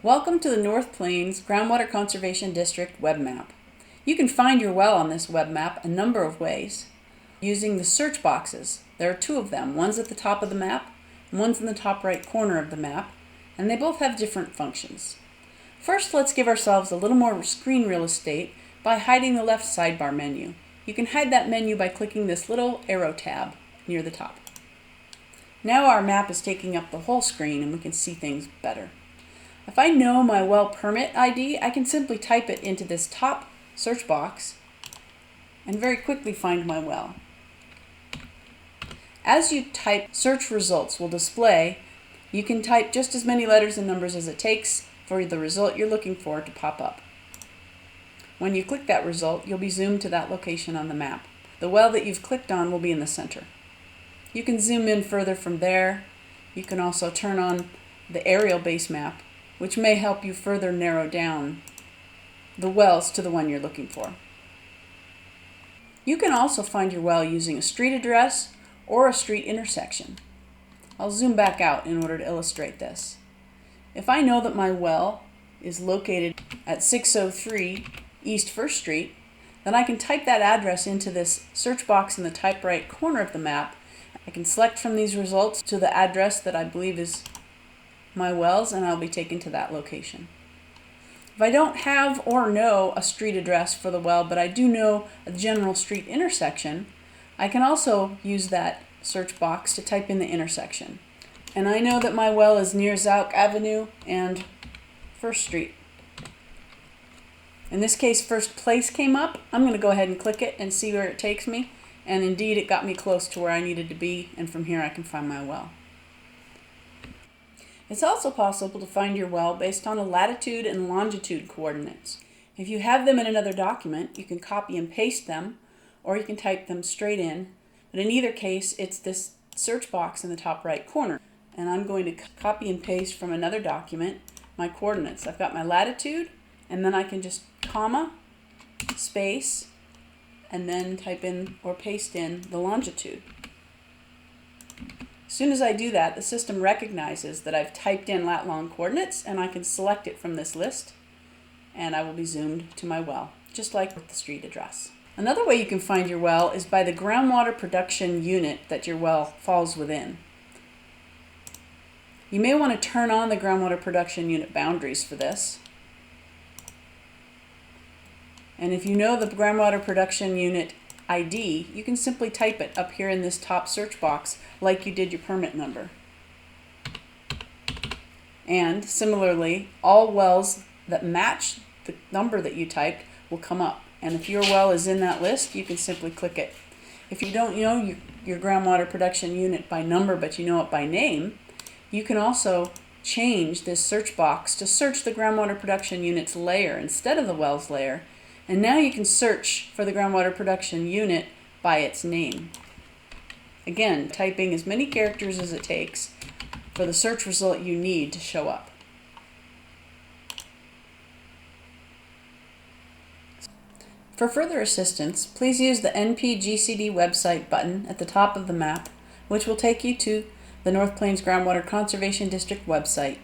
Welcome to the North Plains Groundwater Conservation District web map. You can find your well on this web map a number of ways using the search boxes. There are two of them. One's at the top of the map, and one's in the top right corner of the map, and they both have different functions. First, let's give ourselves a little more screen real estate by hiding the left sidebar menu. You can hide that menu by clicking this little arrow tab near the top. Now our map is taking up the whole screen and we can see things better. If I know my well permit ID, I can simply type it into this top search box and very quickly find my well. As you type, search results will display. You can type just as many letters and numbers as it takes for the result you're looking for to pop up. When you click that result, you'll be zoomed to that location on the map. The well that you've clicked on will be in the center. You can zoom in further from there. You can also turn on the aerial base map, which may help you further narrow down the wells to the one you're looking for. You can also find your well using a street address or a street intersection. I'll zoom back out in order to illustrate this. If I know that my well is located at 603 East 1st Street, then I can type that address into this search box in the top right corner of the map. I can select from these results to the address that I believe is my wells, and I'll be taken to that location. If I don't have or know a street address for the well, but I do know a general street intersection, I can also use that search box to type in the intersection. And I know that my well is near Zauk Avenue and 1st Street. In this case, First Place came up. I'm going to go ahead and click it and see where it takes me. And indeed, it got me close to where I needed to be, and from here I can find my well. It's also possible to find your well based on a latitude and longitude coordinates. If you have them in another document, you can copy and paste them, or you can type them straight in. But in either case, it's this search box in the top right corner. And I'm going to copy and paste from another document my coordinates. I've got my latitude, and then I can just comma, space, and then type in or paste in the longitude. As soon as I do that, the system recognizes that I've typed in lat-long coordinates, and I can select it from this list, and I will be zoomed to my well, just like with the street address. Another way you can find your well is by the groundwater production unit that your well falls within. You may want to turn on the groundwater production unit boundaries for this. And if you know the groundwater production unit ID, you can simply type it up here in this top search box like you did your permit number. And similarly, all wells that match the number that you typed will come up. And if your well is in that list, you can simply click it. If you don't know your groundwater production unit by number, but you know it by name, you can also change this search box to search the groundwater production unit's layer instead of the wells layer. And now you can search for the groundwater production unit by its name. Again, typing as many characters as it takes for the search result you need to show up. For further assistance, please use the NPGCD website button at the top of the map, which will take you to the North Plains Groundwater Conservation District website.